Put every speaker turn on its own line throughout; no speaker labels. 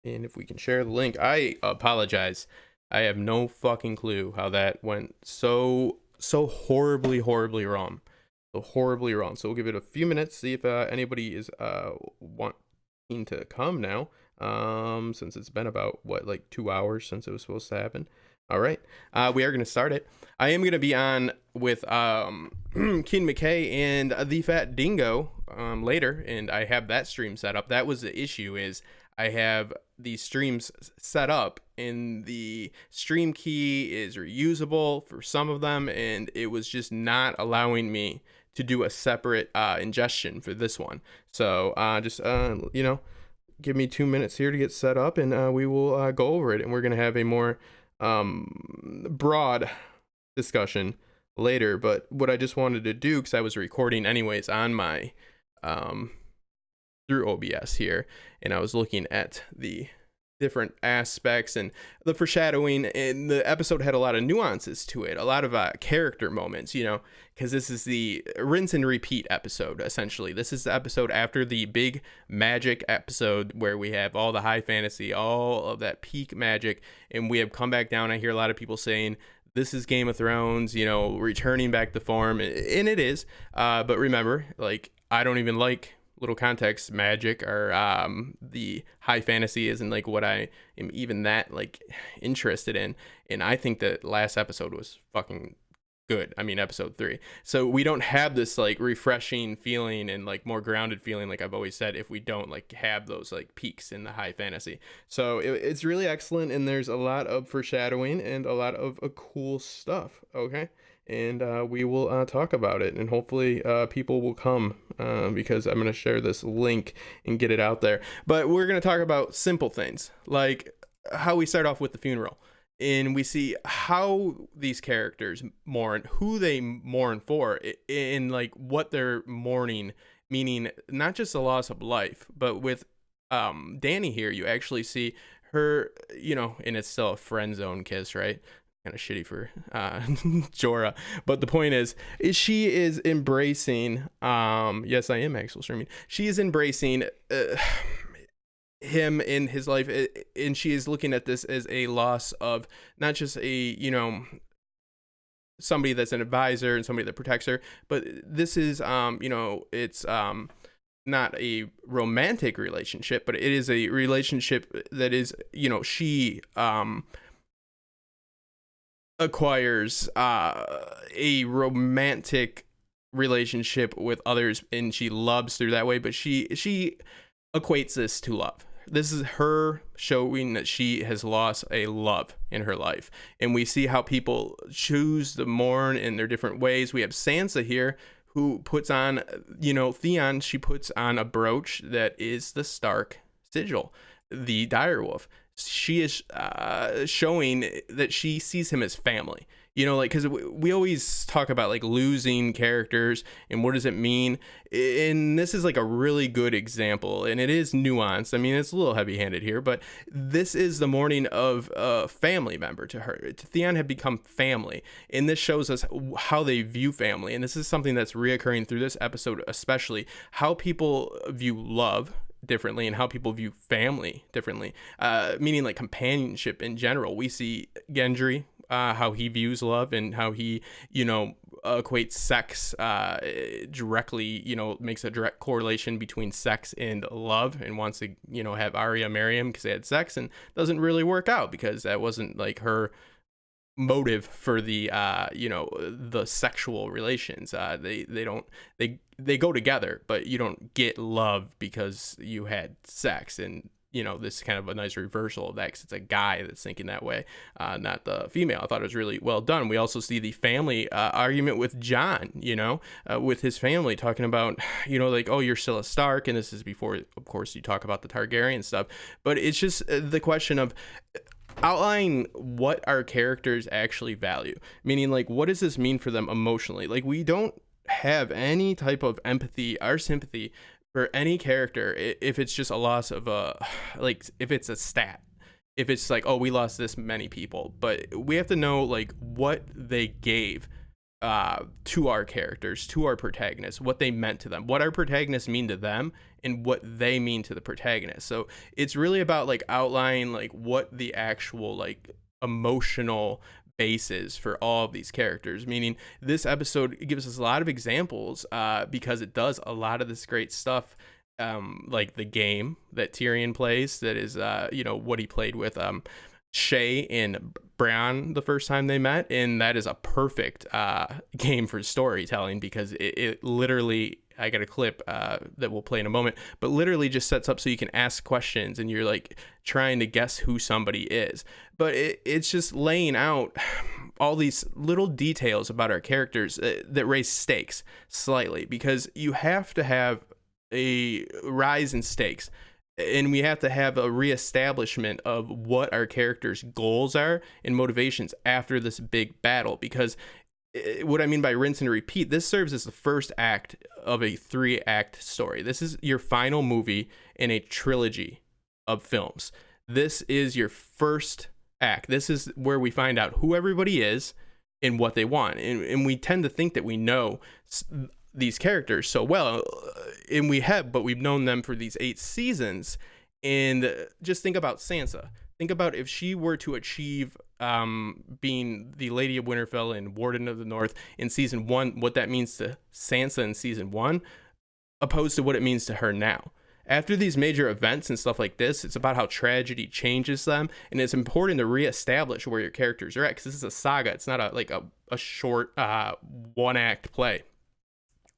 And if we can share the link, I apologize. I have no fucking clue how that went so horribly wrong. So horribly wrong. So we'll give it a few minutes, see if anybody is wanting to come now. Since it's been about what, like 2 hours since it was supposed to happen. All right. We are gonna start it. I am gonna be on with Keen McKay and the Fat Dingo later, and I have that stream set up. That was the issue, is I have these streams set up and the stream key is reusable for some of them, and it was just not allowing me to do a separate ingestion for this one. So just give me 2 minutes here to get set up, and we will go over it, and we're gonna have a more broad discussion later. But what I just wanted to do, because I was recording anyways on my through OBS here, and I was looking at the different aspects and the foreshadowing, and the episode had a lot of nuances to it, a lot of character moments, because this is the rinse and repeat episode. Essentially, this is the episode after the big magic episode where we have all the high fantasy, all of that peak magic, and we have come back down. I hear a lot of people saying this is Game of Thrones, returning back to form, and it is, but remember, like, I don't even like, little context, magic or the high fantasy isn't like what I am even that like interested in. And I think that last episode was fucking good. I mean, episode 3. So we don't have this like refreshing feeling and like more grounded feeling, like I've always said, if we don't like have those like peaks in the high fantasy. So it's really excellent, and there's a lot of foreshadowing and a lot of cool stuff. Okay. And we will talk about it, and hopefully people will come because I'm going to share this link and get it out there. But we're going to talk about simple things, like how we start off with the funeral, and we see how these characters mourn, who they mourn for, and like what they're mourning, meaning not just the loss of life, but with Dany here, you actually see her, and it's still a friend zone kiss, right? Kind of shitty for Jorah, but the point is she is embracing yes, I am actual streaming, she is embracing him in his life, and she is looking at this as a loss of not just a somebody that's an advisor and somebody that protects her, but this is it's not a romantic relationship, but it is a relationship that is, she acquires a romantic relationship with others, and she loves through that way, but she equates this to love. This is her showing that she has lost a love in her life, and we see how people choose to mourn in their different ways. We have Sansa here, who puts on, Theon, she puts on a brooch that is the Stark sigil, the direwolf. She is showing that she sees him as family, because we always talk about like losing characters and what does it mean, and this is like a really good example, and it is nuanced. I mean, it's a little heavy-handed here, but this is the mourning of a family member to her. Theon had become family, and this shows us how they view family, and this is something that's reoccurring through this episode, especially how people view love differently and how people view family differently, meaning like companionship in general. We see Gendry, how he views love and how he equates sex directly, makes a direct correlation between sex and love, and wants to have Arya marry him because they had sex, and doesn't really work out because that wasn't like her motive for the the sexual relations. They go together, but you don't get love because you had sex. And this is kind of a nice reversal of that, because it's a guy that's thinking that way, not the female. I thought it was really well done. We also see the family argument with Jon, with his family talking about, like, oh, you're still a Stark, and this is before, of course, you talk about the Targaryen stuff. But it's just the question of outline what our characters actually value, meaning like, what does this mean for them emotionally? Like, we don't have any type of empathy or sympathy for any character if it's just a loss of if it's a stat, if it's like, oh, we lost this many people. But we have to know like what they gave to our characters, to our protagonists, what they meant to them, what our protagonists mean to them, and what they mean to the protagonist. So it's really about like outlining like what the actual like emotional basis for all of these characters. Meaning this episode gives us a lot of examples because it does a lot of this great stuff. Like the game that Tyrion plays, that is, what he played with Shay and Bran the first time they met, and that is a perfect game for storytelling because it literally, I got a clip that we'll play in a moment, but literally just sets up so you can ask questions and you're like trying to guess who somebody is. But it's just laying out all these little details about our characters that raise stakes slightly, because you have to have a rise in stakes, and we have to have a reestablishment of what our characters' goals are and motivations after this big battle. Because what I mean by rinse and repeat, this serves as the first act of a 3-act story. This is your final movie in a trilogy of films. This is your first act. This is where we find out who everybody is and what they want. And we tend to think that we know these characters so well, and we've known them for these 8 seasons. And just think about Sansa. Think about if she were to achieve being the Lady of Winterfell and Warden of the North in season 1, what that means to Sansa in season 1, opposed to what it means to her now. After these major events and stuff like this, it's about how tragedy changes them, and it's important to reestablish where your characters are at, because this is a saga. It's not a short 1-act play.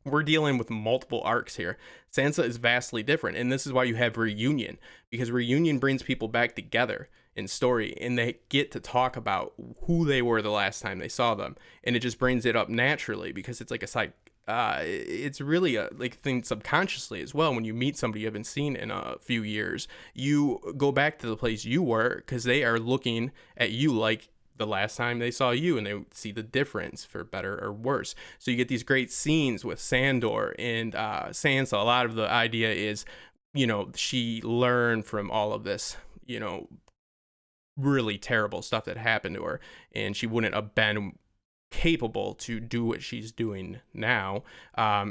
We're dealing with multiple arcs here. Sansa is vastly different, and this is why you have reunion, because reunion brings people back together in story, and they get to talk about who they were the last time they saw them, and it just brings it up naturally because it's like a side. It's really a like thing subconsciously as well. When you meet somebody you haven't seen in a few years, you go back to the place you were because they are looking at you like the last time they saw you, and they see the difference for better or worse. So you get these great scenes with Sandor and Sansa. A lot of the idea is, she learned from all of this, really terrible stuff that happened to her, and she wouldn't have been capable to do what she's doing now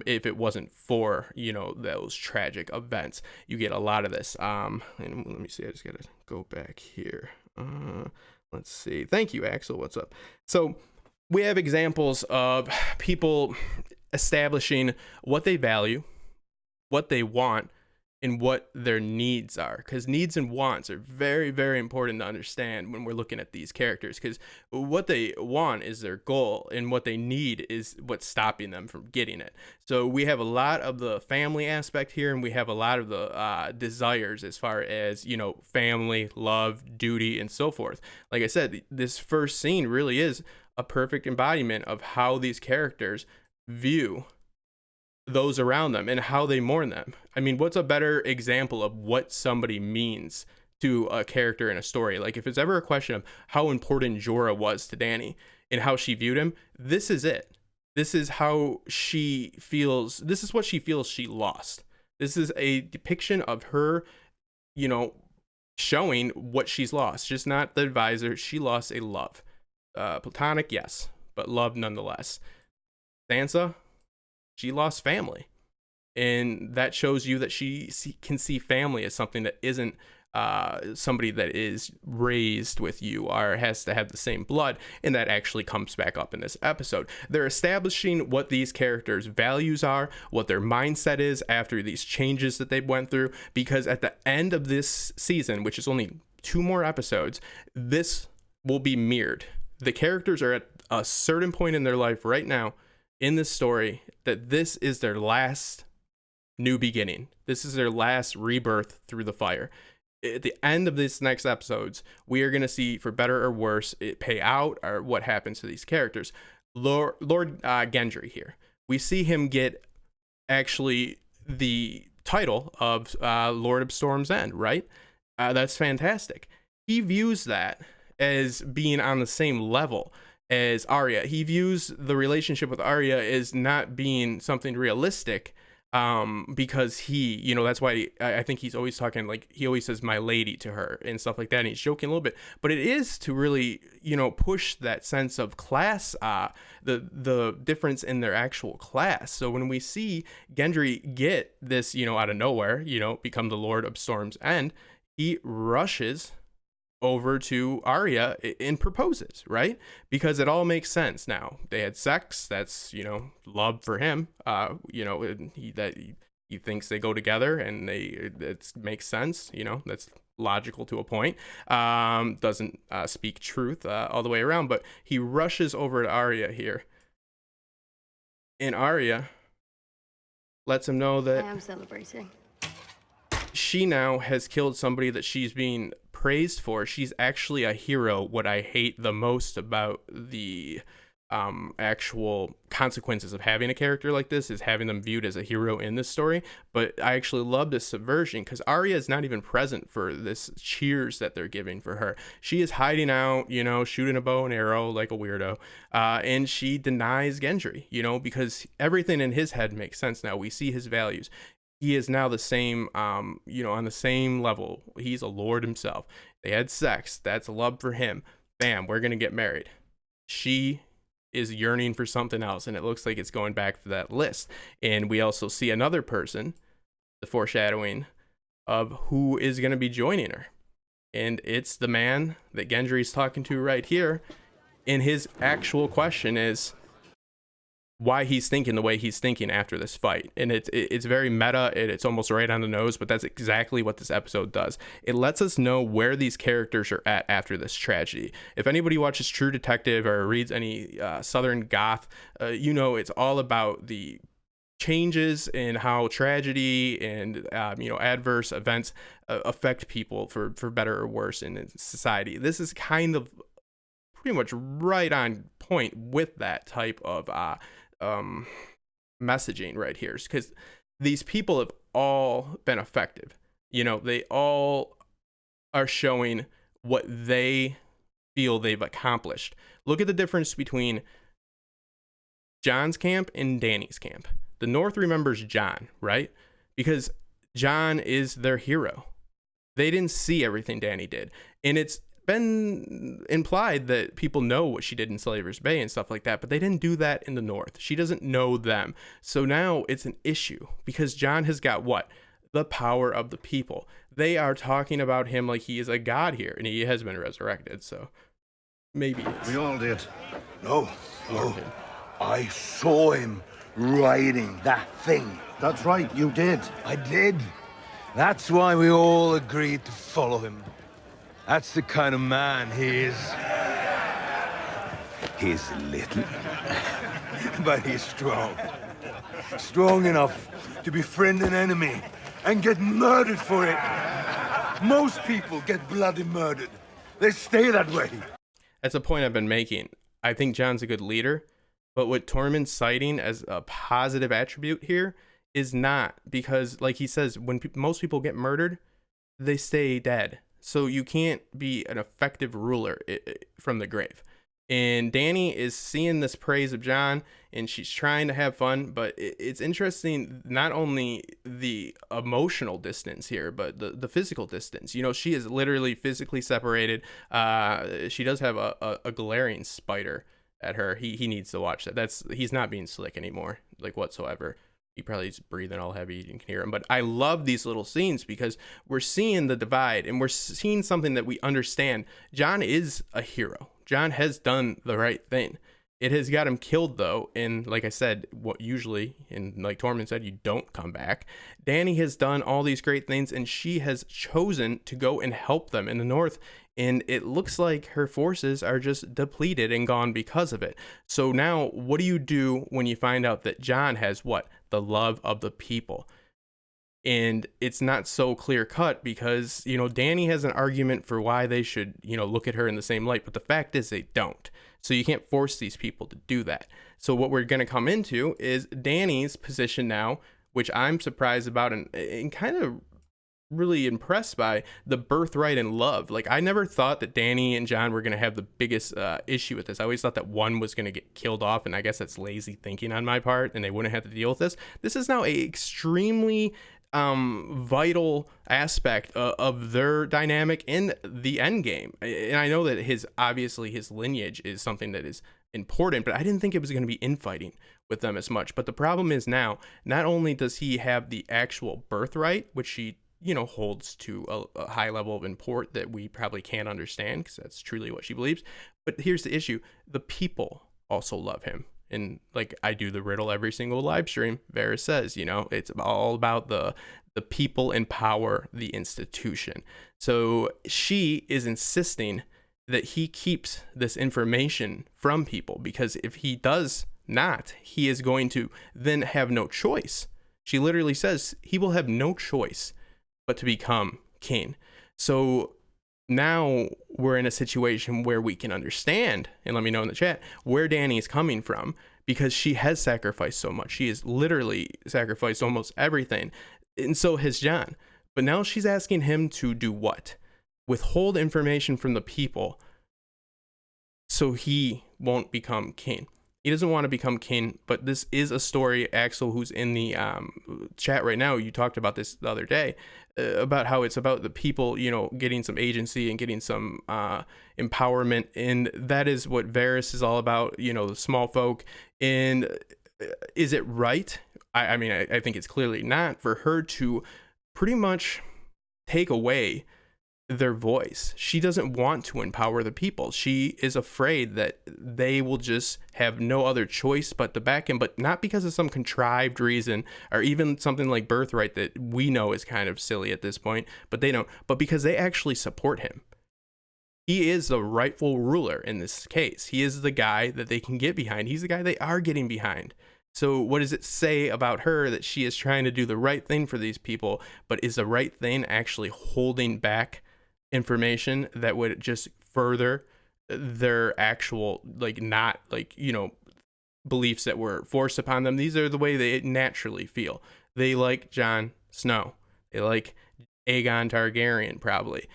if it wasn't for those tragic events. You get a lot of this. And let me see, I just gotta go back here. Let's see. Thank you, Axel. What's up? So we have examples of people establishing what they value, what they want, and what their needs are. Because needs and wants are very, very important to understand when we're looking at these characters. Because what they want is their goal, and what they need is what's stopping them from getting it. So we have a lot of the family aspect here, and we have a lot of the desires as far as, family, love, duty, and so forth. Like I said, this first scene really is a perfect embodiment of how these characters view those around them and how they mourn them. I mean, what's a better example of what somebody means to a character in a story? Like, if it's ever a question of how important Jorah was to Dany and how she viewed him, this is it. This is how she feels. This is what she feels she lost. This is a depiction of her, showing what she's lost. Just not the advisor. She lost a love. Platonic, yes, but love nonetheless. Sansa, she lost family, and that shows you that she can see family as something that isn't somebody that is raised with you or has to have the same blood, and that actually comes back up in this episode. They're establishing what these characters' values are, what their mindset is after these changes that they went through, because at the end of this season, which is only 2 more episodes, this will be mirrored. The characters are at a certain point in their life right now in this story that this is their last new beginning. This is their last rebirth through the fire. At the end of this next episodes, we are going to see, for better or worse, it pay out or what happens to these characters. Lord Gendry here. We see him get actually the title of Lord of Storm's End, right? That's fantastic. He views that as being on the same level as Arya. He views the relationship with Arya as not being something realistic, because he, you know, that's why I think he's always talking, like, he always says my lady to her and stuff like that, and he's joking a little bit, but it is to really, you know, push that sense of class, the difference in their actual class. So when we see Gendry get this, you know, out of nowhere, you know, become the Lord of Storm's End, he rushes over to Arya and proposes, right? Because it all makes sense now. They had sex. That's, you know, love for him. You know, he thinks they go together, and it makes sense. You know, that's logical to a point. Doesn't speak truth all the way around, but he rushes over to Arya here, and Arya lets him know that
I am celebrating.
She now has killed somebody that she's being praised for. She's actually a hero. What I hate the most about the actual consequences of having a character like this is having them viewed as a hero in this story. But I actually love this subversion, because Arya is not even present for this cheers that they're giving for her. She is hiding out, you know, shooting a bow and arrow like a weirdo, and she denies Gendry, you know, because everything in his head makes sense now. We see his values. He is now the same, you know, on the same level. He's a lord himself. They had sex. That's love for him. Bam, we're going to get married. She is yearning for something else, and it looks like it's going back to that list. And we also see another person, the foreshadowing of who is going to be joining her. And it's the man that Gendry's talking to right here. And his actual question is why he's thinking the way he's thinking after this fight. And it's very meta, and it's almost right on the nose, but that's exactly what this episode does. It lets us know where these characters are at after this tragedy. If anybody watches True Detective or reads any Southern Goth, you know it's all about the changes in how tragedy and you know, adverse events affect people for better or worse in society. This is kind of pretty much right on point with that type of messaging right here, because these people have all been effective. You know, they all are showing what they feel they've accomplished. Look at the difference between Jon's camp and Dany's camp. The North remembers Jon, right? Because Jon is their hero. They didn't see everything Dany did, and it's been implied that people know what she did in Slaver's Bay and stuff like that, but they didn't do that in the North. She doesn't know them. So now it's an issue, because Jon has got what? The power of the people. They are talking about him like he is a god here, and he has been resurrected, so maybe
we all did. No. I saw him riding that thing.
That's right, you did.
I did. That's why we all agreed to follow him. That's the kind of man he is. He's little, but he's strong. Strong enough to befriend an enemy and get murdered for it. Most people get bloody murdered. They stay that way.
That's a point I've been making. I think Jon's a good leader, but what Tormund's citing as a positive attribute here is not, because, like he says, when most people get murdered, they stay dead. So you can't be an effective ruler from the grave. And Dany is seeing this praise of Jon, and she's trying to have fun, but it's interesting, not only the emotional distance here, but the physical distance. You know, she is literally physically separated. She does have a glaring spider at her. He needs to watch that. He's not being slick anymore, like, whatsoever. He probably is breathing all heavy. You can hear him. But I love these little scenes, because we're seeing the divide, and we're seeing something that we understand. Jon is a hero. Jon has done the right thing. It has got him killed, though, and like I said, what usually, and like Tormund said, you don't come back. Dany has done all these great things, and she has chosen to go and help them in the North, and it looks like her forces are just depleted and gone because of it. So now, what do you do when you find out that Jon has what? The love of the people. And it's not so clear cut, because, you know, Dany has an argument for why they should, you know, look at her in the same light, but the fact is they don't. So you can't force these people to do that. So what we're going to come into is Dany's position now, which I'm surprised about, and kind of really impressed by the birthright and love. Like, I never thought that Dany and Jon were going to have the biggest issue with this. I always thought that one was going to get killed off, and I guess that's lazy thinking on my part, and they wouldn't have to deal with this. This is now a extremely vital aspect of their dynamic in the end game. And I know that his lineage is something that is important, but I didn't think it was going to be infighting with them as much. But the problem is now, not only does he have the actual birthright, which he holds to a high level of import that we probably can't understand, because that's truly what she believes. But here's the issue: the people also love him. And like I do the riddle every single live stream, Varys says, it's all about the people empower the institution. So she is insisting that he keeps this information from people, because if he does not, he is going to then have no choice. She literally says he will have no choice but to become king. So now we're in a situation where we can understand, and let me know in the chat, where Dany is coming from, because she has sacrificed so much. She has literally sacrificed almost everything, and so has Jon. But now she's asking him to do what? Withhold information from the people so he won't become king. He doesn't want to become king, but this is a story. Axel, who's in the chat right now, you talked about this the other day, about how it's about the people, getting some agency and getting some empowerment. And that is what Varys is all about, the small folk. And is it right? I mean, I think it's clearly not for her to pretty much take away their voice. She doesn't want to empower the people. She is afraid that they will just have no other choice but to back him, but not because of some contrived reason or even something like birthright that we know is kind of silly at this point, but they don't, but because they actually support him. He is the rightful ruler in this case. He is the guy that they can get behind. He's the guy they are getting behind. So what does it say about her that she is trying to do the right thing for these people, but is the right thing actually holding back information that would just further their actual beliefs that were forced upon them? These are the way they naturally feel. They like Jon Snow. They like Aegon Targaryen, probably.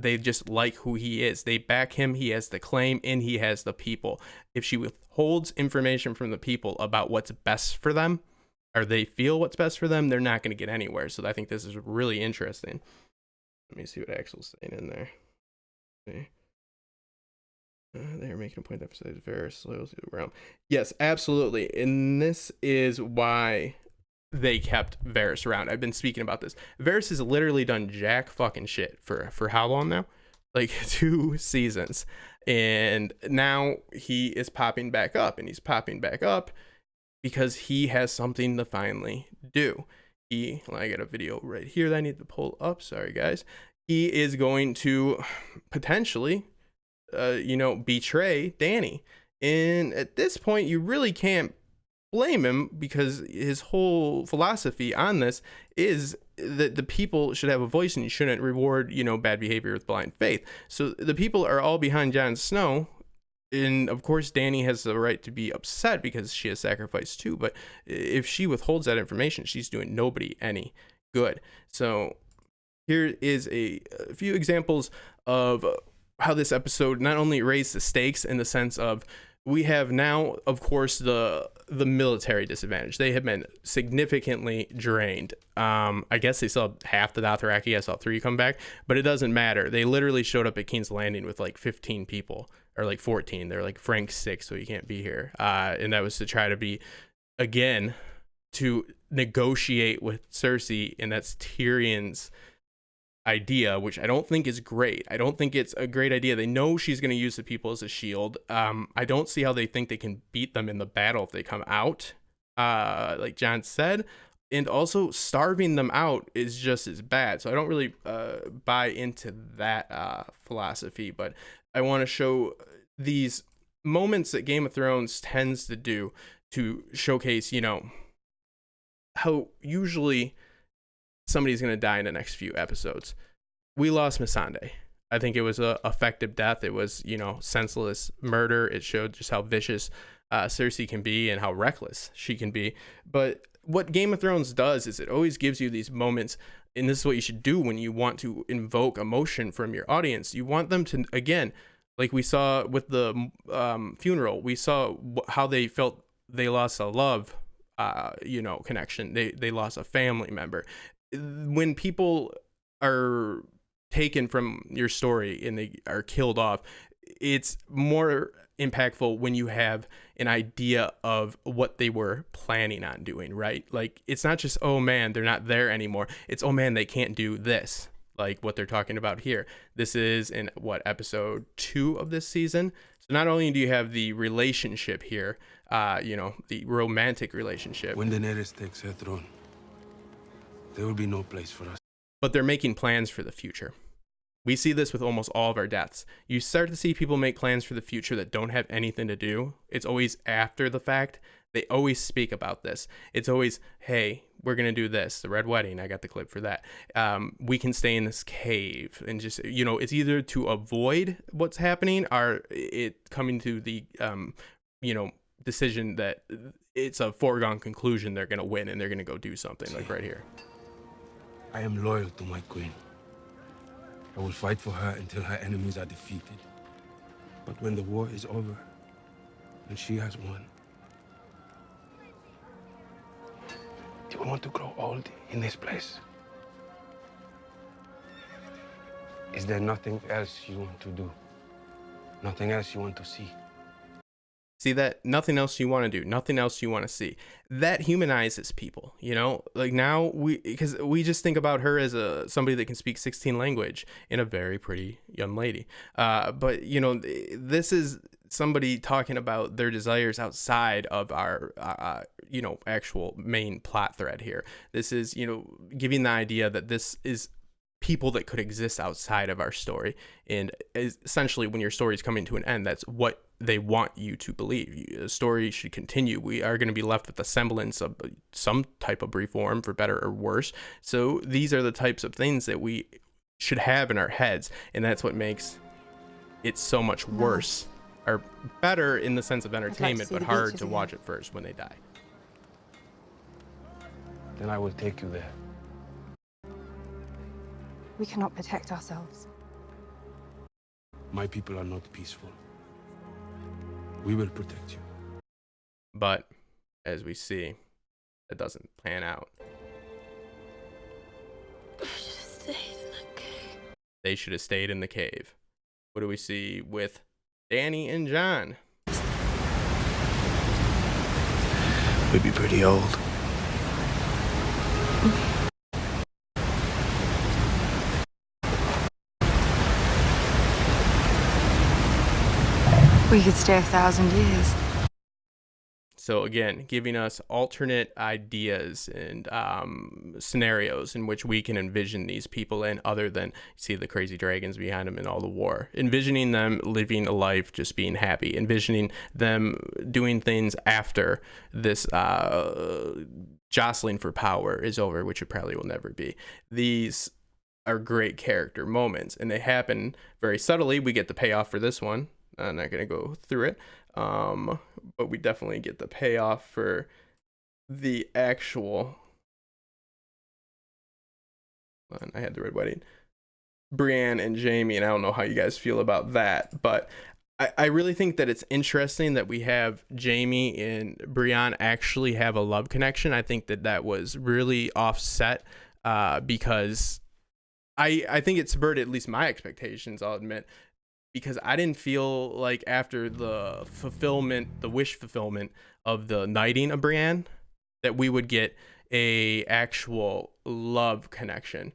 They just like who he is. They back him. He has the claim and he has the people. If she withholds information from the people about what's best for them, or they feel what's best for them, they're not going to get anywhere. So I think this is really interesting. Let me see what Axel's saying in there. See. They're making a point that emphasizes Varys' loyalty to the realm. Yes, absolutely. And this is why they kept Varys around. I've been speaking about this. Varys has literally done jack fucking shit for how long now? Like 2 seasons. And now he is popping back up. And he's popping back up because he has something to finally do. I got a video right here that I need to pull up. Sorry, guys. He is going to potentially, betray Dany. And at this point, you really can't blame him, because his whole philosophy on this is that the people should have a voice and you shouldn't reward, bad behavior with blind faith. So the people are all behind Jon Snow. And of course, Dany has the right to be upset because she has sacrificed too. But if she withholds that information, she's doing nobody any good. So here is a few examples of how this episode not only raised the stakes in the sense of, we have now, of course, the military disadvantage. They have been significantly drained. I guess they still have half the Dothraki. I saw 3 come back, but it doesn't matter. They literally showed up at King's Landing with like 15 people, or like 14. They're like, Frank's sick, so he can't be here. And that was to try to be, again, to negotiate with Cersei, and that's Tyrion's idea, which I don't think is great. I don't think it's a great idea. They know she's going to use the people as a shield. I don't see how they think they can beat them in the battle if they come out, like Jon said. And also, starving them out is just as bad. So I don't really buy into that philosophy. But I want to show these moments that Game of Thrones tends to do to showcase, how usually somebody's going to die in the next few episodes. We lost Missandei. I think it was a effective death. It was, senseless murder. It showed just how vicious Cersei can be and how reckless she can be. But what Game of Thrones does is it always gives you these moments, and this is what you should do when you want to invoke emotion from your audience. You want them to, again, like we saw with the funeral, we saw how they felt they lost a love, connection. They lost a family member. When people are taken from your story and they are killed off, it's more impactful when you have an idea of what they were planning on doing, right? Like, it's not just, oh man, they're not there anymore. It's, oh man, they can't do this, like what they're talking about here. This is in episode 2 of this season. So not only do you have the relationship here, the romantic relationship,
when Daenerys takes her throne, there will be no place for us.
but they're making plans for the future. We see this with almost all of our deaths. You start to see people make plans for the future that don't have anything to do. It's always after the fact. They always speak about this. It's always, hey, we're going to do this. The Red Wedding, I got the clip for that. We can stay in this cave. And just, it's either to avoid what's happening or it coming to the, decision that it's a foregone conclusion they're going to win and they're going to go do something, like right here.
I am loyal to my queen. I will fight for her until her enemies are defeated. But when the war is over, and she has won, do you want to grow old in this place? Is there nothing else you want to do? Nothing else you want to see?
See that? Nothing else you want to do, nothing else you want to see. That humanizes people, like now because we just think about her as somebody that can speak 16 language and a very pretty young lady. But this is somebody talking about their desires outside of our, actual main plot thread here. This is, giving the idea that this is people that could exist outside of our story. And essentially when your story is coming to an end, that's what they want you to believe. The story should continue. We are going to be left with a semblance of some type of reform, for better or worse. So these are the types of things that we should have in our heads, and that's what makes it so much worse, or better in the sense of entertainment, but hard to watch at first when they die.
Then I will take you there.
We cannot protect ourselves.
My people are not peaceful. We will protect you.
But as we see, it doesn't pan out. They should have stayed in the cave. What do we see with Dany and Jon?
We'd be pretty old.
We could stay 1,000 years.
So again, giving us alternate ideas and scenarios in which we can envision these people in, other than see the crazy dragons behind them and all the war. Envisioning them living a life just being happy. Envisioning them doing things after this jostling for power is over, which it probably will never be. These are great character moments, and they happen very subtly. We get the payoff for this one. I'm not going to go through it, but we definitely get the payoff for the actual, I had the Red Wedding, Brienne and Jaime, and I don't know how you guys feel about that, but I really think that it's interesting that we have Jaime and Brienne actually have a love connection. I think that was really offset because I think it subverted at least my expectations, I'll admit, because I didn't feel like after the wish fulfillment of the knighting of Brienne, that we would get a actual love connection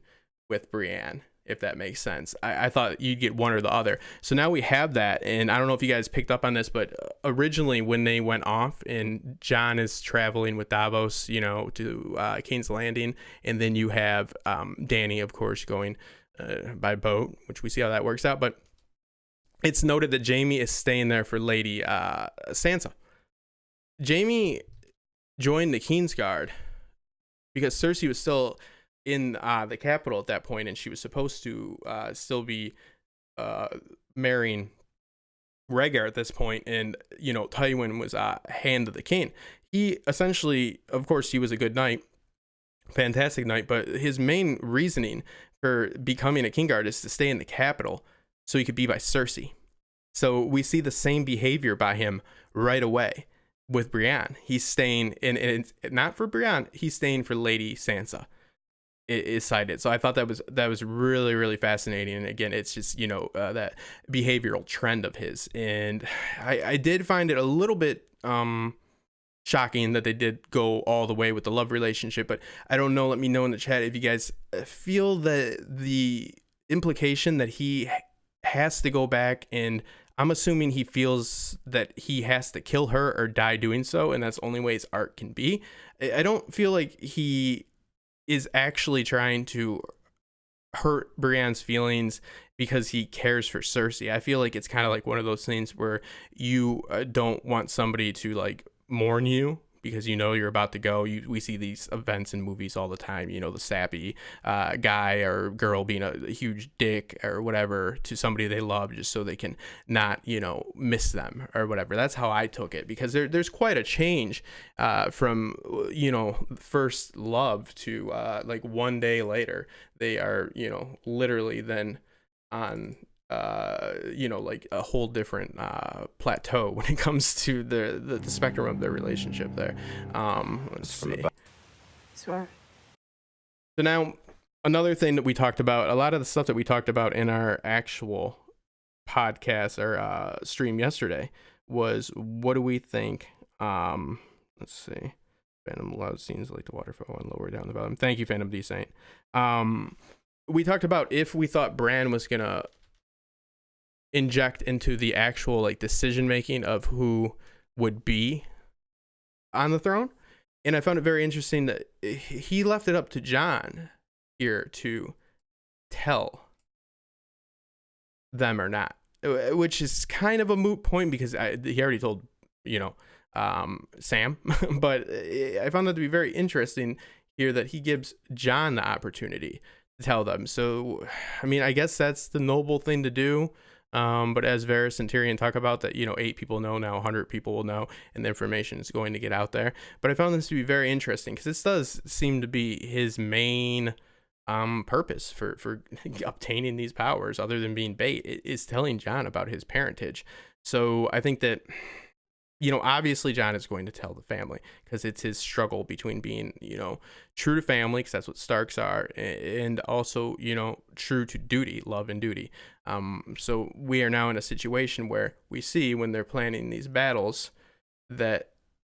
with Brienne, if that makes sense. I thought you'd get one or the other. So now we have that, and I don't know if you guys picked up on this, but originally when they went off and Jon is traveling with Davos, to King's Landing, and then you have Dany, of course, going by boat, which we see how that works out, but it's noted that Jaime is staying there for Lady Sansa. Jaime joined the Kingsguard because Cersei was still in the capital at that point, and she was supposed to still be marrying Rhaegar at this point, and Tywin was Hand of the King. He essentially, of course, he was a good knight, fantastic knight, but his main reasoning for becoming a Kingguard is to stay in the capital so he could be by Cersei. So we see the same behavior by him right away with Brienne. He's staying and it's not for Brienne, he's staying for Lady Sansa. Is cited. So I thought that was really, really fascinating. And again, it's just that behavioral trend of his, and I did find it a little bit shocking that they did go all the way with the love relationship. But I don't know, let me know in the chat if you guys feel that the implication that he has to go back, and I'm assuming he feels that he has to kill her or die doing so, and that's the only way his arc can be. I don't feel like he is actually trying to hurt Brienne's feelings because he cares for Cersei. I feel like it's kind of like one of those things where you don't want somebody to like mourn you because you're about to go. We see these events in movies all the time, the sappy guy or girl being a huge dick or whatever to somebody they love just so they can not, miss them or whatever. That's how I took it, because there's quite a change from, first love to like one day later. They are, literally then on like a whole different plateau when it comes to the spectrum of their relationship there. Let's see.
Swear.
So now another thing that we talked about, a lot of the stuff that we talked about in our actual podcast or stream yesterday was, what do we think? Let's see. Phantom loud scenes like the waterfall and lower down the volume. Thank you, Phantom D Saint. We talked about if we thought Bran was gonna inject into the actual like decision making of who would be on the throne, and I found it very interesting that he left it up to Jon here to tell them or not, which is kind of a moot point because he already told Sam. But I found that to be very interesting here that he gives Jon the opportunity to tell them. So I mean, I guess that's the noble thing to do. But as Varys and Tyrion talk about that, 8 people know now, 100 people will know, and the information is going to get out there. But I found this to be very interesting because this does seem to be his main purpose for obtaining these powers, other than being bait, is telling Jon about his parentage. So I think that, obviously Jon is going to tell the family because it's his struggle between being, true to family, because that's what Starks are, and also, true to duty, love and duty. So we are now in a situation where we see when they're planning these battles that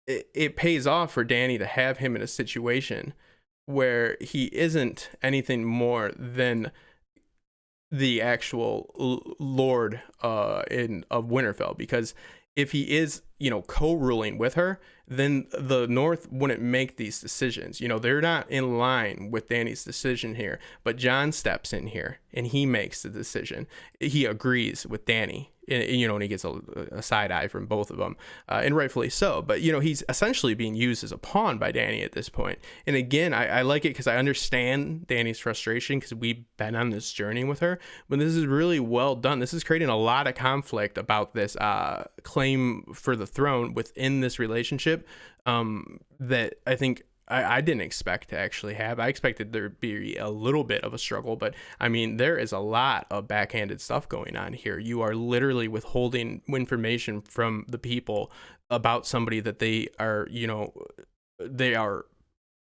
it pays off for Dany to have him in a situation where he isn't anything more than the actual Lord of Winterfell, because if he is, co-ruling with her, then the North wouldn't make these decisions. They're not in line with Dany's decision here, but Jon steps in here and he makes the decision. He agrees with Dany, and he gets a side eye from both of them, and rightfully so. But, he's essentially being used as a pawn by Dany at this point. And again, I like it because I understand Dany's frustration because we've been on this journey with her, but this is really well done. This is creating a lot of conflict about this claim for the throne within this relationship that I think I didn't expect to actually have. I expected there to be a little bit of a struggle, but I mean, there is a lot of backhanded stuff going on here. You are literally withholding information from the people about somebody that they are, they are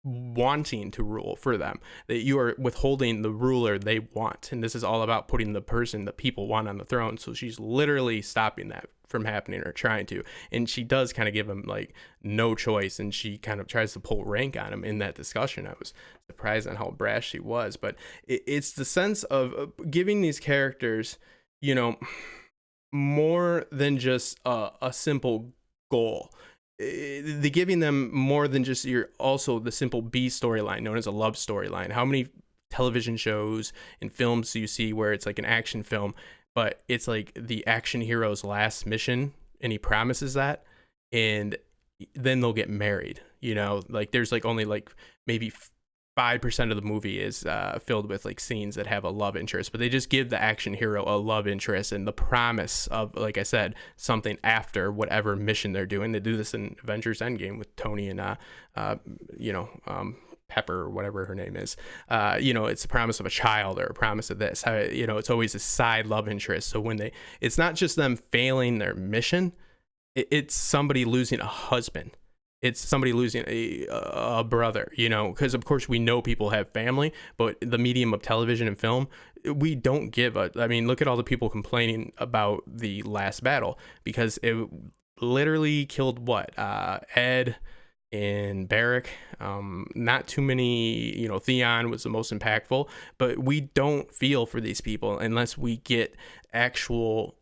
wanting to rule for them, that you are withholding the ruler they want. And this is all about putting the person that people want on the throne. So she's literally stopping that from happening, or trying to, and she does kind of give him like no choice, and she kind of tries to pull rank on him in that discussion. I was surprised on how brash she was, but it's the sense of giving these characters, more than just a simple goal. The giving them more than just also the simple B storyline known as a love storyline. How many television shows and films do you see where it's like an action film, but it's like the action hero's last mission and he promises that, and then they'll get married, like there's like only like maybe 5% of the movie is filled with like scenes that have a love interest, but they just give the action hero a love interest and the promise of, like I said, something after whatever mission they're doing. They do this in Avengers Endgame with Tony and Pepper or whatever her name is. It's a promise of a child or a promise of this. It's always a side love interest. So when it's not just them failing their mission, it's somebody losing a husband. It's somebody losing a brother, because of course we know people have family, but the medium of television and film, we don't give look at all the people complaining about the last battle, because it literally killed Ed and Barrack. Not too many, Theon was the most impactful, but we don't feel for these people unless we get actual,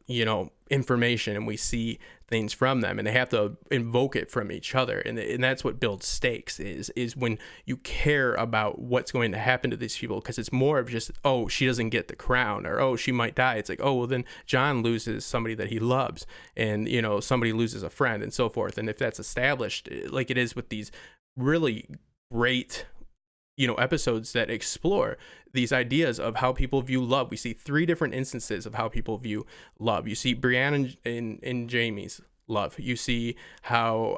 information and we see things from them, and they have to invoke it from each other, and that's what builds stakes is when you care about what's going to happen to these people, because it's more of just, oh, she doesn't get the crown, or oh, she might die. It's like, oh, well, then Jon loses somebody that he loves, and somebody loses a friend, and so forth. And if that's established, like it is with these really great episodes that explore these ideas of how people view love. We see 3 different instances of how people view love. You see Brienne and Jaime's love. You see how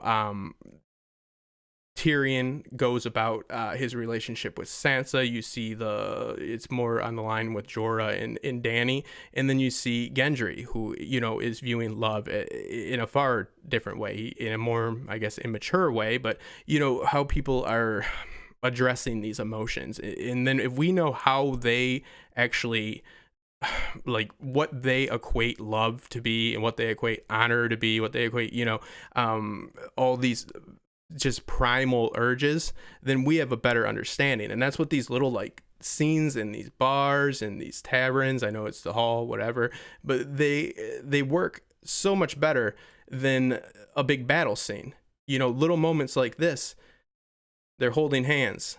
Tyrion goes about his relationship with Sansa. You see it's more on the line with Jorah and Dany. And then you see Gendry, who, is viewing love in a far different way, in a more, I guess, immature way, but, how people are addressing these emotions. And then if we know how they actually, like, what they equate love to be and what they equate honor to be, what they equate, all these just primal urges, then we have a better understanding. And that's what these little like scenes in these bars and these taverns, I know it's the hall, whatever, but they work so much better than a big battle scene. Little moments like this, they're holding hands,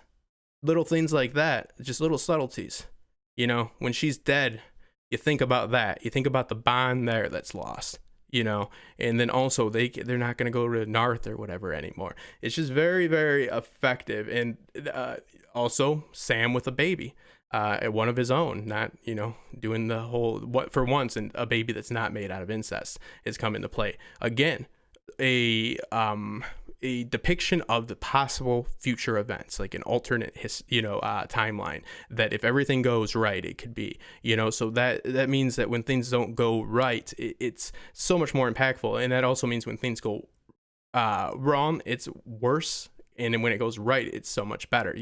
little things like that, just little subtleties. When she's dead, you think about that. You think about the bond there that's lost, and then also they're not going to go to Narth or whatever anymore. It's just very, very effective. And also Sam with a baby, one of his own, not, doing the whole, what for once, and a baby that's not made out of incest is come into play. Again, a depiction of the possible future events, like an alternate timeline, that if everything goes right, it could be, so that means that when things don't go right, it's so much more impactful. And that also means when things go wrong, it's worse. And then when it goes right, it's so much better.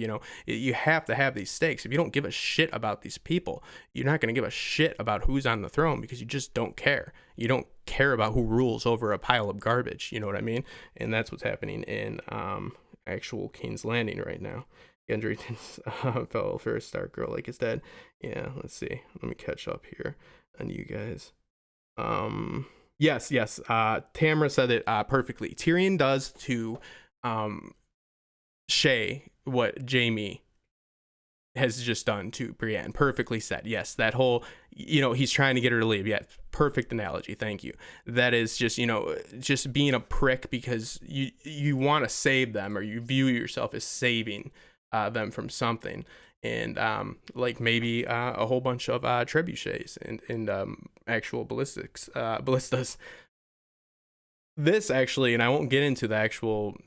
You have to have these stakes. If you don't give a shit about these people, you're not going to give a shit about who's on the throne, because you just don't care. You don't care about who rules over a pile of garbage. You know what I mean? And that's what's happening in actual King's Landing right now. Gendry fell for a Stark girl like his dad. Yeah, let's see. Let me catch up here on you guys. Yes. Tamara said it perfectly. Tyrion does to Shay what Jaime has just done to Brienne. Perfectly said. Yes, that whole, he's trying to get her to leave. Yeah, perfect analogy. Thank you. That is just, just being a prick because you want to save them, or you view yourself as saving them from something. And like maybe a whole bunch of trebuchets and actual ballistas. This actually, and I won't get into the actual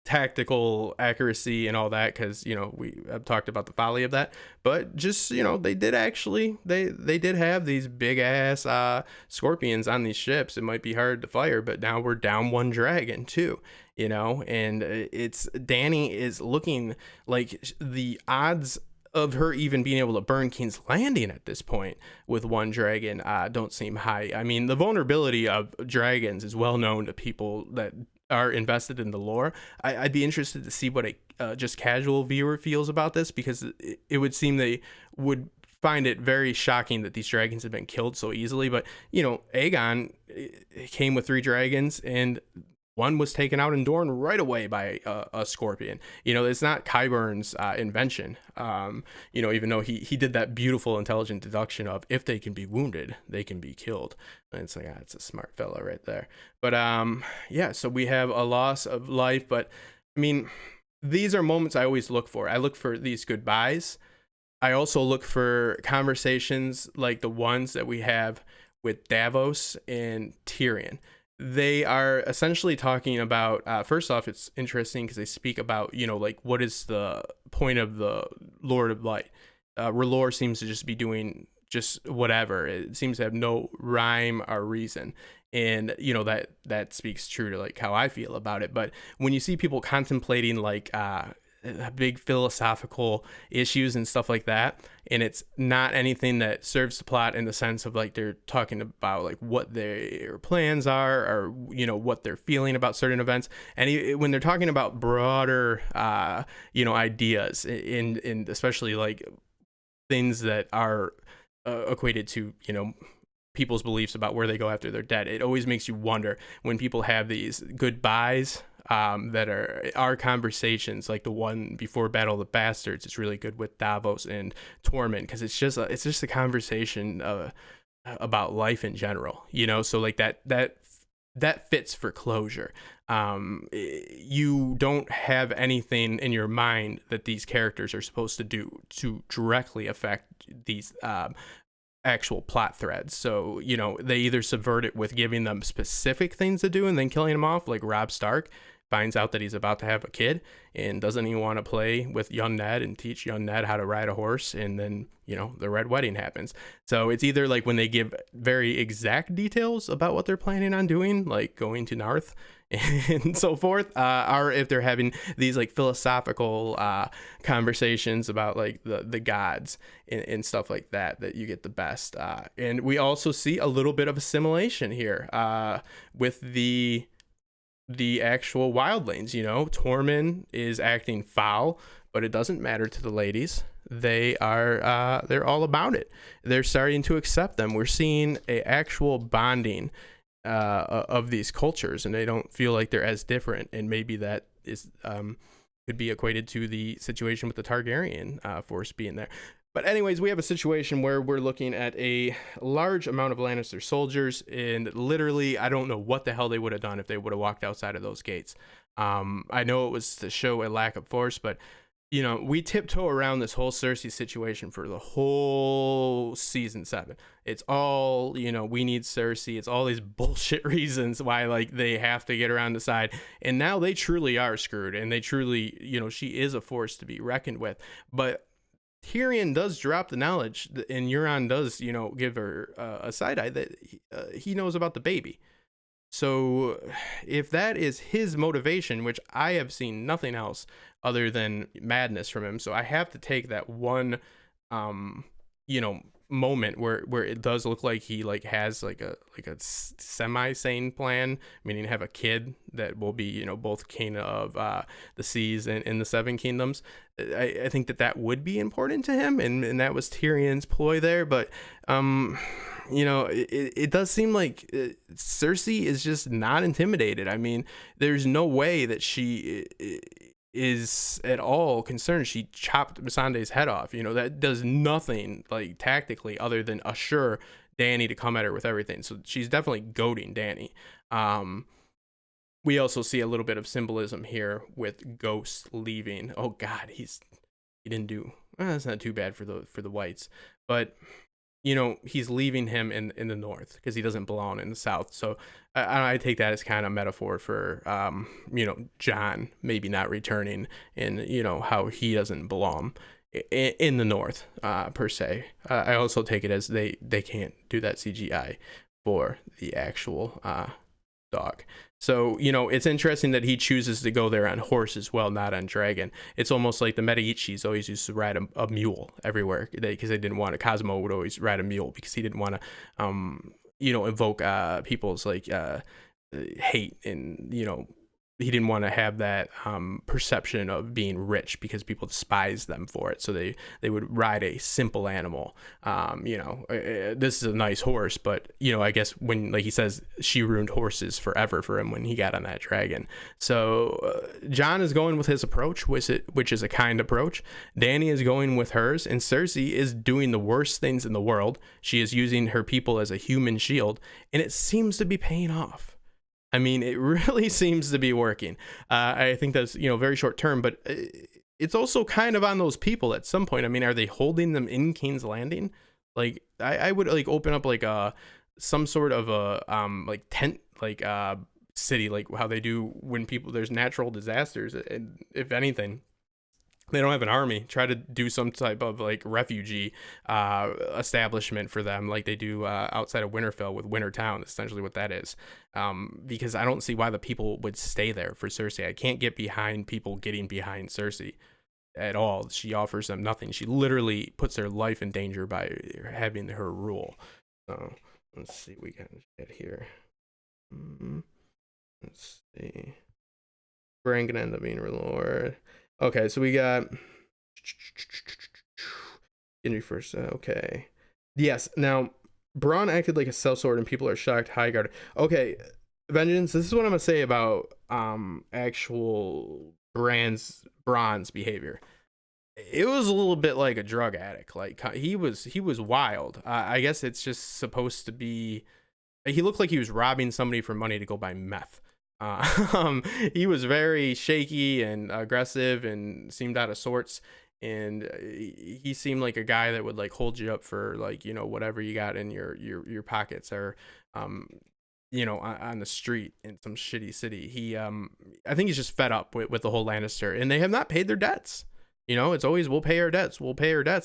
tactical accuracy and all that, because we have talked about the folly of that, but just they did have these big ass scorpions on these ships. It might be hard to fire, but now we're down 1 dragon too, and it's Dany is looking like the odds of her even being able to burn King's Landing at this point with 1 dragon don't seem high. I mean, the vulnerability of dragons is well known to people that are invested in the lore. I'd be interested to see what a just casual viewer feels about this, because it would seem they would find it very shocking that these dragons have been killed so easily. But Aegon came with 3 dragons, and 1 was taken out in Dorne right away by a scorpion. It's not Qyburn's invention. Even though he did that beautiful, intelligent deduction of, if they can be wounded, they can be killed. And it's like, it's a smart fella right there. But yeah, so we have a loss of life. But I mean, these are moments I always look for. I look for these goodbyes. I also look for conversations like the ones that we have with Davos and Tyrion. They are essentially talking about, first off, it's interesting because they speak about, like what is the point of the Lord of Light? R'hllor seems to just be doing just whatever. It seems to have no rhyme or reason. And, that speaks true to like how I feel about it. But when you see people contemplating like, big philosophical issues and stuff like that, and it's not anything that serves the plot in the sense of like they're talking about like what their plans are or what they're feeling about certain events, and when they're talking about broader ideas in especially like things that are equated to people's beliefs about where they go after they're dead, it always makes you wonder when people have these goodbyes that are conversations like the one before Battle of the Bastards. It's really good with Davos and Tormund because it's just a conversation about life in general, so like that fits for closure. You don't have anything in your mind that these characters are supposed to do to directly affect these actual plot threads. So they either subvert it with giving them specific things to do and then killing them off, like Robb Stark finds out that he's about to have a kid and doesn't even want to play with young Ned and teach young Ned how to ride a horse, and then the Red Wedding happens. So it's either like when they give very exact details about what they're planning on doing, like going to Narth and so forth, or if they're having these like philosophical conversations about like the gods and stuff like that you get the best. And we also see a little bit of assimilation here with the actual wildlings. Tormund is acting foul, but it doesn't matter to the ladies. They're all about it. They're starting to accept them. We're seeing a actual bonding of these cultures, and they don't feel like they're as different. And maybe that is could be equated to the situation with the Targaryen force being there. But anyways, we have a situation where we're looking at a large amount of Lannister soldiers, and literally, I don't know what the hell they would have done if they would have walked outside of those gates. I know it was to show a lack of force, but we tiptoe around this whole Cersei situation for the whole season 7. It's all, we need Cersei. It's all these bullshit reasons why like they have to get around the side. And now they truly are screwed, and they truly, she is a force to be reckoned with. But Tyrion does drop the knowledge, and Euron does, give her a side eye that he knows about the baby. So if that is his motivation, which I have seen nothing else other than madness from him, so I have to take that one, moment where it does look like he like has like a semi-sane plan, meaning have a kid that will be both king of the seas and the Seven Kingdoms. I think that would be important to him, and that was Tyrion's ploy there. But it does seem like Cersei is just not intimidated. I mean, there's no way that she is at all concerned. She chopped Missandei's head off. That does nothing like tactically other than assure Dany to come at her with everything. So she's definitely goading Dany. We also see a little bit of symbolism here with Ghost leaving. Oh God, he didn't do. That's not too bad for the whites, but he's leaving him in the north because he doesn't belong in the south. So I take that as kind of metaphor for Jon maybe not returning, and how he doesn't belong in the north per se. I also take it as they can't do that CGI for the actual dog. So, it's interesting that he chooses to go there on horse as well, not on dragon. It's almost like the Medicis always used to ride a mule everywhere because they didn't want to. Cosmo would always ride a mule because he didn't want to, invoke people's like hate, and, he didn't want to have that perception of being rich because people despise them for it. So they would ride a simple animal. This is a nice horse, but I guess when, like he says, she ruined horses forever for him when he got on that dragon. So Jon is going with his approach, which is a kind approach. Dany is going with hers, and Cersei is doing the worst things in the world. She is using her people as a human shield, and it seems to be paying off. I mean, it really seems to be working. I think that's, very short term, but it's also kind of on those people at some point. I mean, are they holding them in King's Landing? Like, I would like open up like some sort of a like tent, like city, like how they do when there's natural disasters. And if anything, they don't have an army, try to do some type of like refugee establishment for them, like they do outside of Winterfell with Wintertown, essentially what that is. Because I don't see why the people would stay there for Cersei. I can't get behind people getting behind Cersei at all. She offers them nothing. She literally puts their life in danger by having her rule. So let's see what we can get here. Let's see. Bran gonna end up being Lord. Okay, so we got Gendry first. Okay. Yes. Now, Bronn acted like a sellsword and people are shocked. Highgarden. Okay, Venjenz, this is what I'm gonna say about actual Bronn's behavior. It was a little bit like a drug addict. Like he was wild. I guess it's just supposed to be. He looked like he was robbing somebody for money to go buy meth. He was very shaky and aggressive and seemed out of sorts, and he seemed like a guy that would like hold you up for like whatever you got in your pockets, or on the street in some shitty city. He I think he's just fed up with the whole Lannister, and they have not paid their debts. It's always we'll pay our debts,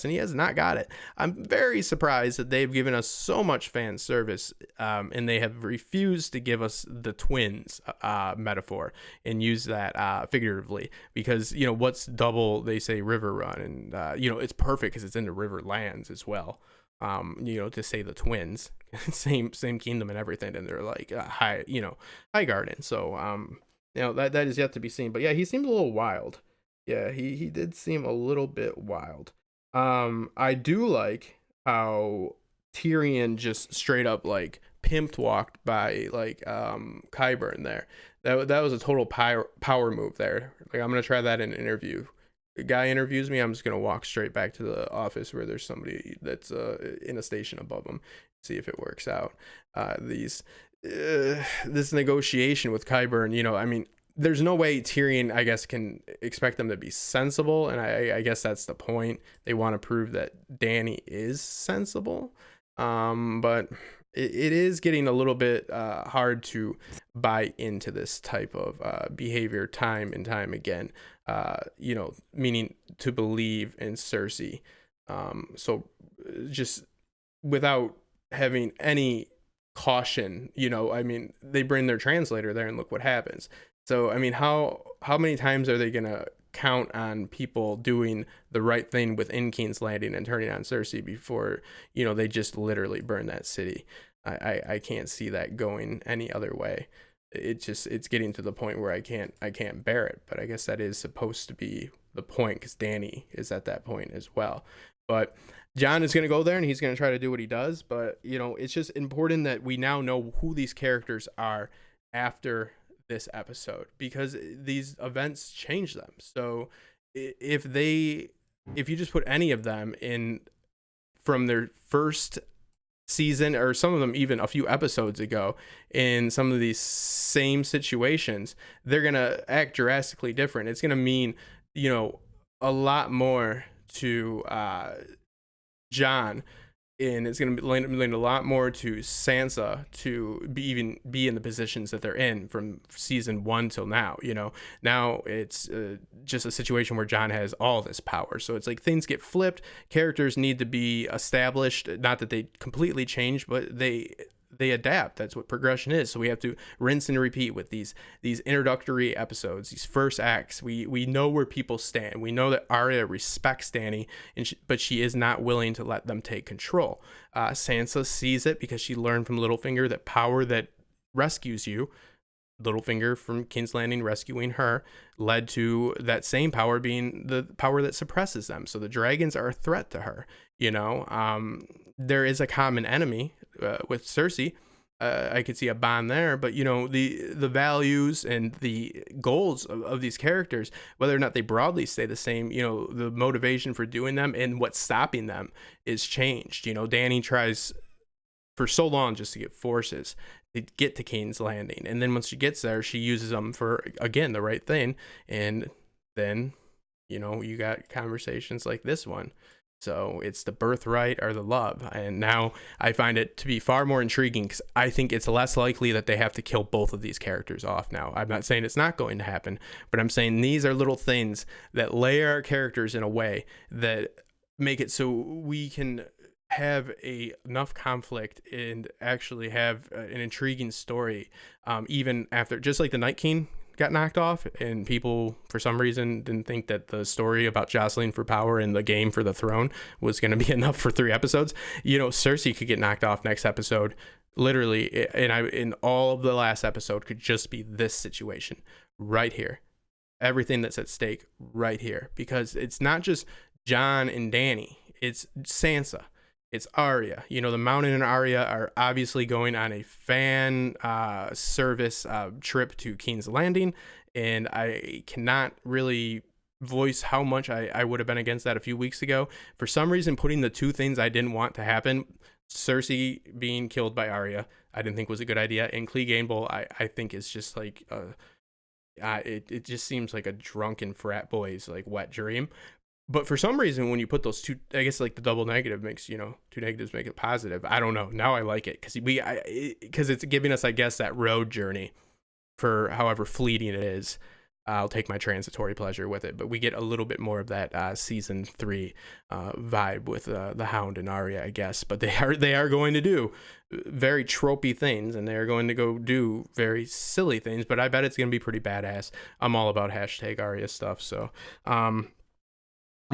and he has not got it. I'm very surprised that they've given us so much fan service, and they have refused to give us the twins metaphor and use that figuratively, because what's double, they say River Run, and it's perfect because it's in the River Lands as well. To say the twins, same kingdom and everything, and they're like Highgarden. So that is yet to be seen. But yeah, he seemed a little wild. Yeah, he did seem a little bit wild. I do like how Tyrion just straight up like pimped walked by like Qyburn there. That was a total power move there. Like, I'm gonna try that in an interview. The guy interviews me, I'm just gonna walk straight back to the office where there's somebody that's in a station above him, see if it works out. This negotiation with Qyburn, I mean, there's no way Tyrion, I guess, can expect them to be sensible, and I guess that's the point. They want to prove that Dany is sensible, but it is getting a little bit hard to buy into this type of behavior time and time again. Meaning to believe in Cersei. So just without having any caution, I mean, they bring their translator there and look what happens. So, I mean, how many times are they going to count on people doing the right thing within King's Landing and turning on Cersei before, they just literally burn that city? I can't see that going any other way. It's getting to the point where I can't bear it. But I guess that is supposed to be the point, because Dany is at that point as well. But Jon is going to go there and he's going to try to do what he does. But, it's just important that we now know who these characters are after this episode, because these events change them. So if you just put any of them in from their first season, or some of them even a few episodes ago, in some of these same situations, they're gonna act drastically different. It's gonna mean a lot more to Jon, and it's going to mean a lot more to Sansa to be in the positions that they're in from season 1 till now. Now it's just a situation where Jon has all this power. So it's like things get flipped. Characters need to be established. Not that they completely change, but they adapt. That's what progression is. So we have to rinse and repeat with these introductory episodes, these first acts. We know where people stand. We know that Arya respects Dany, but she is not willing to let them take control. Sansa sees it because she learned from Littlefinger that power that rescues you, Littlefinger from King's Landing rescuing her, led to that same power being the power that suppresses them. So the dragons are a threat to her. There is a common enemy with Cersei. I could see a bond there, but the values and the goals of these characters, whether or not they broadly stay the same, the motivation for doing them and what's stopping them is changed. Dany tries for so long just to get forces to get to Kane's Landing. And then once she gets there, she uses them for, again, the right thing. And then, you know, you got conversations like this one. So it's the birthright or the love. And now I find it to be far more intriguing because I think it's less likely that they have to kill both of these characters off now. I'm not saying it's not going to happen, but I'm saying these are little things that layer our characters in a way that make it so we can have enough conflict and actually have an intriguing story, even after, just like the Night King got knocked off and people for some reason didn't think that the story about jostling for power and the game for the throne was going to be enough for 3 episodes. You know, Cersei could get knocked off next episode literally, and in all of the last episode could just be this situation right here, everything that's at stake right here, because it's not just Jon and Dany, it's Sansa, it's Arya. You know, the Mountain and Arya are obviously going on a fan service trip to King's Landing, and I cannot really voice how much I would have been against that a few weeks ago. For some reason, putting the two things I didn't want to happen, Cersei being killed by Arya, I didn't think was a good idea, and Clegane I think is just like it just seems like a drunken frat boy's like wet dream. But for some reason, when you put those two, I guess like the double negative makes, you know, two negatives make it positive. I don't know. Now I like it because it's giving us, I guess, that road journey for however fleeting it is. I'll take my transitory pleasure with it. But we get a little bit more of that season 3 vibe with the Hound and Arya, I guess. But they are going to do very tropey things, and they are going to go do very silly things. But I bet it's going to be pretty badass. I'm all about #Arya stuff. So,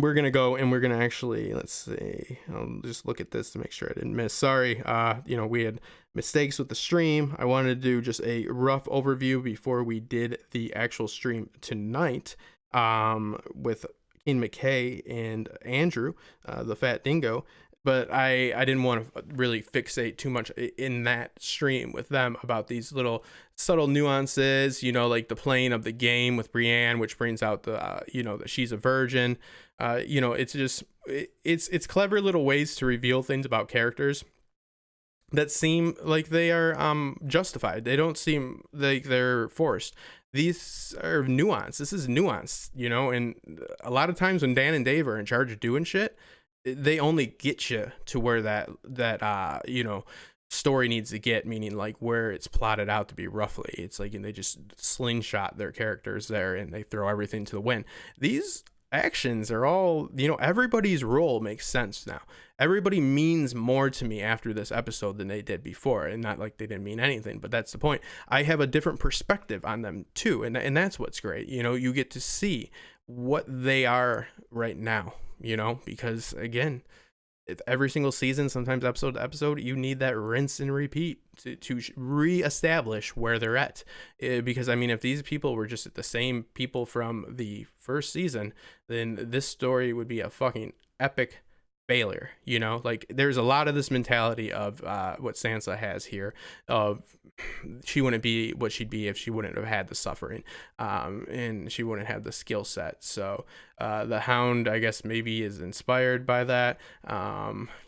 we're going to go and we're going to actually, let's see, I'll just look at this to make sure I didn't miss. Sorry, you know, we had mistakes with the stream. I wanted to do just a rough overview before we did the actual stream tonight with Kane McKay and Andrew, the fat dingo. But I didn't want to really fixate too much in that stream with them about these little subtle nuances, you know, like the playing of the game with Brienne, which brings out the, you know, that she's a virgin. You know, it's just, it's clever little ways to reveal things about characters that seem like they are justified. They don't seem like they're forced. These are nuance. This is nuance, you know, and a lot of times when Dan and Dave are in charge of doing shit, they only get you to where that you know, story needs to get, meaning like where it's plotted out to be roughly. It's like, and they just slingshot their characters there and they throw everything to the wind. These actions are all, you know, everybody's role makes sense now. Everybody means more to me after this episode than they did before, and not like they didn't mean anything, but that's the point. I have a different perspective on them too, and that's what's great. You know, you get to see what they are right now, you know, because again, every single season, sometimes episode to episode, you need that rinse and repeat to reestablish where they're at. Because I mean, if these people were just the same people from the first season, then this story would be a fucking epic failure. You know, like there's a lot of this mentality of what Sansa has here of she wouldn't be what she'd be if she wouldn't have had the suffering, and she wouldn't have the skill set. So the Hound, I guess, maybe is inspired by that.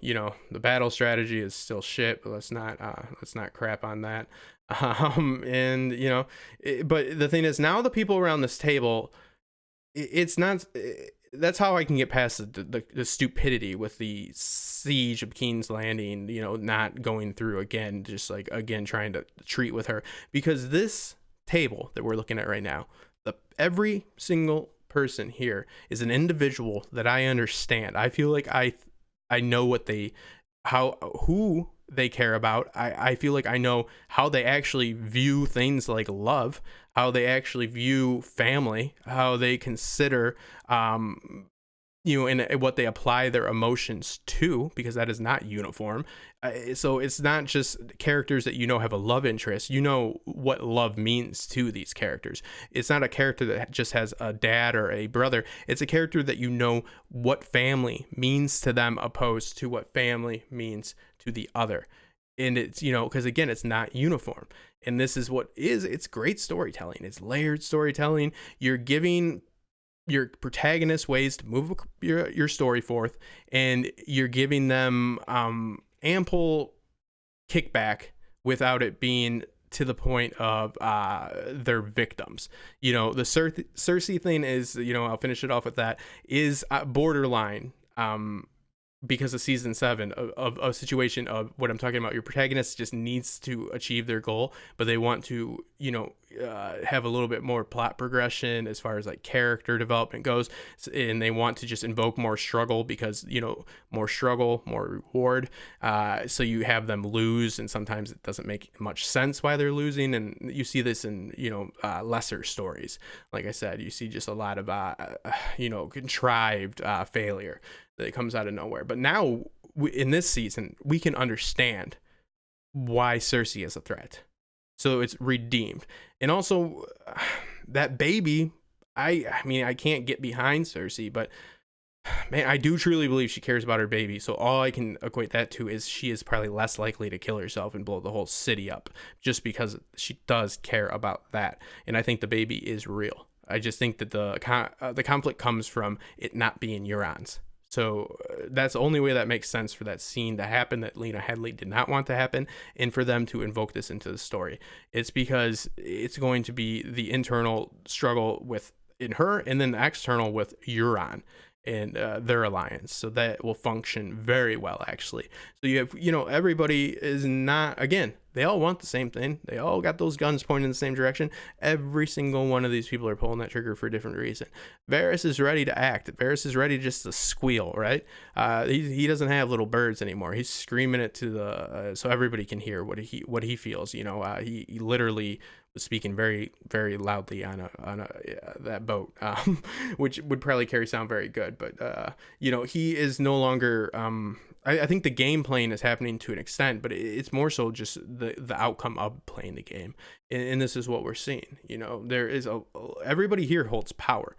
You know, the battle strategy is still shit, but let's not crap on that. And you know, but the thing is, now the people around this table, it's not. That's how I can get past the stupidity with the siege of King's Landing, you know, not going through again, just like, again, trying to treat with her. Because this table that we're looking at right now, every single person here is an individual that I understand. I feel like I know what who they care about. I feel like I know how they actually view things like love, how they actually view family, how they consider, you know, and what they apply their emotions to, because that is not uniform. So it's not just characters that, you know, have a love interest. You know what love means to these characters. It's not a character that just has a dad or a brother. It's a character that, you know, what family means to them opposed to what family means to the other. And it's, you know, because again, it's not uniform. And this is it's great storytelling. It's layered storytelling. You're giving your protagonist ways to move your story forth, and you're giving them ample kickback without it being to the point of their victims. The Cersei thing is, I'll finish it off with that, is borderline because of season 7 of a situation of what I'm talking about. Your protagonist just needs to achieve their goal, but they want to, have a little bit more plot progression as far as like character development goes, and they want to just invoke more struggle because more struggle, more reward. So you have them lose, and sometimes it doesn't make much sense why they're losing, and you see this in lesser stories. Like I said, you see just a lot of contrived failure that comes out of nowhere. But now in this season, we can understand why Cersei is a threat. So it's redeemed. And also that baby, I mean, I can't get behind Cersei, but man, I do truly believe she cares about her baby. So all I can equate that to is she is probably less likely to kill herself and blow the whole city up just because she does care about that. And I think the baby is real. I just think that the conflict comes from it not being Euron's. So that's the only way that makes sense for that scene to happen that Lena Headey did not want to happen, and for them to invoke this into the story. It's because it's going to be the internal struggle in her, and then the external with Euron and their alliance. So that will function very well, actually. So you have, everybody is not, again, they all want the same thing. They all got those guns pointing in the same direction. Every single one of these people are pulling that trigger for a different reason. Varys is ready to act. Varys is ready just to squeal, right? He doesn't have little birds anymore. He's screaming it to so everybody can hear what he feels. He literally was speaking very, very loudly on that boat, which would probably carry sound very good. But he is no longer. I think the game playing is happening to an extent, but it's more so just the outcome of playing the game. And this is what we're seeing. There is everybody here holds power.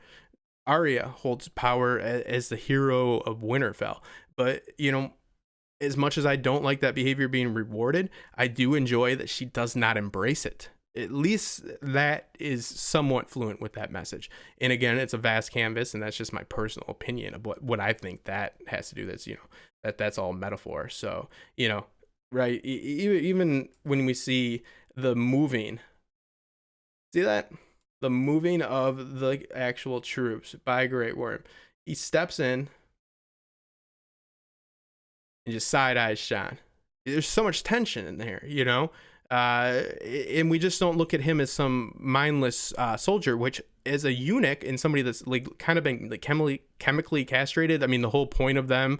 Arya holds power as the hero of Winterfell. But, as much as I don't like that behavior being rewarded, I do enjoy that she does not embrace it. At least that is somewhat fluent with that message. And again, it's a vast canvas, and that's just my personal opinion of what I think that has to do. That's all metaphor. So, right. Even when we see the moving of the actual troops by Great Worm, he steps in and just side eyes Sean. There's so much tension in there, and we just don't look at him as some mindless soldier, which as a eunuch and somebody that's like kind of been like chemically castrated. I mean, the whole point of them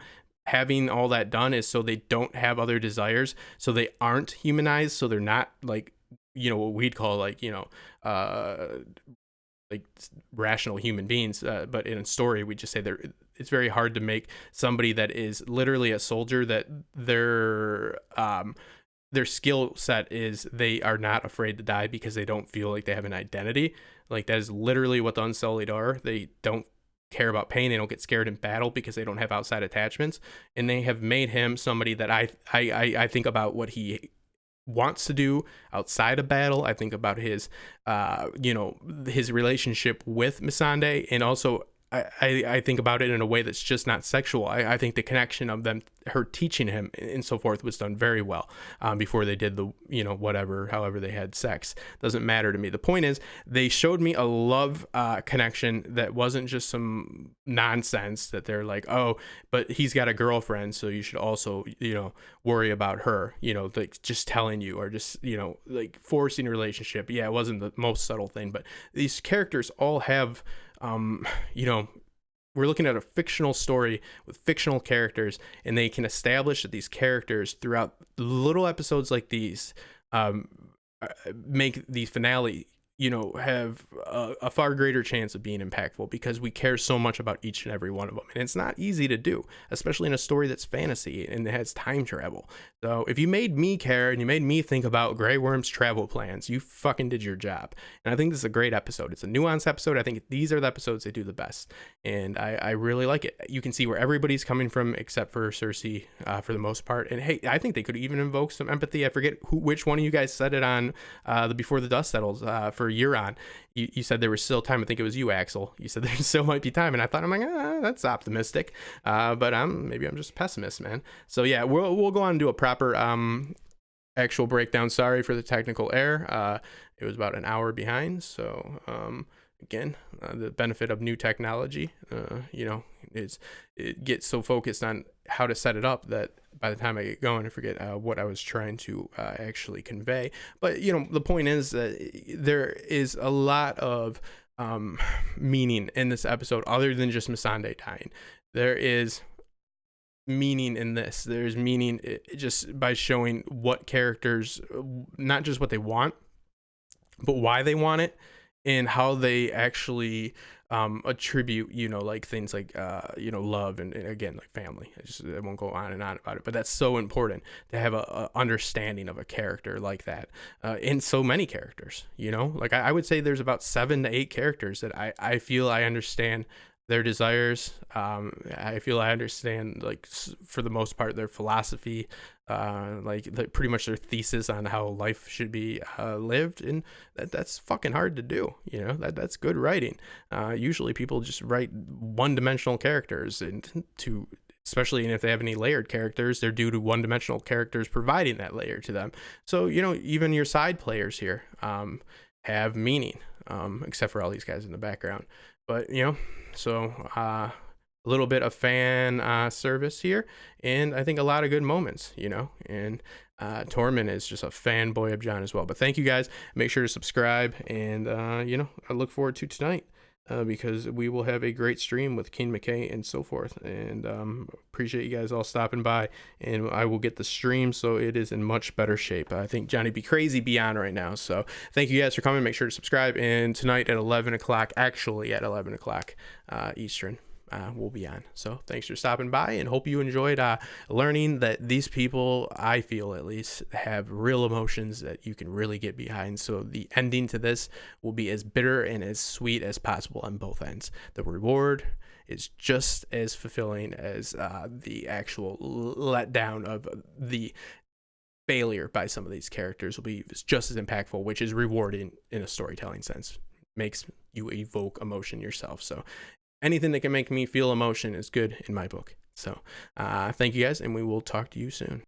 having all that done is so they don't have other desires, so they aren't humanized, so they're not like what we'd call like rational human beings, but in a story we just say it's very hard to make somebody that is literally a soldier that their skill set is they are not afraid to die because they don't feel like they have an identity. Like that is literally what the Unsullied are. They don't care about pain. They don't get scared in battle because they don't have outside attachments. And they have made him somebody that I think about what he wants to do outside of battle. I think about his his relationship with Missandei, and also I think about it in a way that's just not sexual. I think the connection of them, her teaching him and so forth, was done very well before they did the, however they had sex. Doesn't matter to me. The point is, they showed me a love connection that wasn't just some nonsense that they're like, oh, but he's got a girlfriend, so you should also, worry about her, like just telling you, or just, like forcing a relationship. Yeah, it wasn't the most subtle thing, but these characters all have, we're looking at a fictional story with fictional characters, and they can establish that these characters throughout little episodes like these make the finale have a far greater chance of being impactful because we care so much about each and every one of them. And it's not easy to do, especially in a story that's fantasy and it has time travel. So if you made me care and you made me think about Grey Worm's travel plans, you fucking did your job. And I think this is a great episode. It's a nuanced episode. I think these are the episodes they do the best. And I really like it. You can see where everybody's coming from except for Cersei for the most part. And hey, I think they could even invoke some empathy. I forget which one of you guys said it on the Before the Dust Settles for Euron. You said there was still time. I think it was you, Axel. You said there still might be time, and I thought, I'm like, that's optimistic, but maybe I'm just a pessimist, man. So yeah, we'll go on and do a proper actual breakdown. Sorry for the technical error. It was about an hour behind. So again, the benefit of new technology, is it gets so focused on how to set it up that by the time I get going, I forget what I was trying to actually convey. But the point is that there is a lot of meaning in this episode other than just Missandei dying. There is meaning in this. There's meaning just by showing what characters, not just what they want, but why they want it, and how they actually attribute, like things like, love and again, like family. I won't go on and on about it, but that's so important to have a understanding of a character like that in so many characters, like I would say there's about 7 to 8 characters that I feel I understand their desires. I feel I understand, like, for the most part, their philosophy, pretty much their thesis on how life should be lived, and that's fucking hard to do. That's good writing. Usually people just write one-dimensional characters, and especially if they have any layered characters, they're due to one-dimensional characters providing that layer to them. So even your side players here have meaning, except for all these guys in the background. But so a little bit of fan service here, and I think a lot of good moments, and Tormund is just a fanboy of Jon as well. But thank you guys. Make sure to subscribe, and I look forward to tonight because we will have a great stream with King McKay and so forth. And appreciate you guys all stopping by, and I will get the stream so it is in much better shape. I think Johnny be crazy beyond right now. So thank you guys for coming. Make sure to subscribe, and tonight at 11 o'clock, actually at 11 o'clock Eastern, we'll be on. So thanks for stopping by, and hope you enjoyed learning that these people, I feel at least, have real emotions that you can really get behind. So the ending to this will be as bitter and as sweet as possible on both ends. The reward is just as fulfilling as the actual letdown of the failure by some of these characters will be just as impactful, which is rewarding in a storytelling sense. Makes you evoke emotion yourself. So anything that can make me feel emotion is good in my book. So thank you guys, and we will talk to you soon.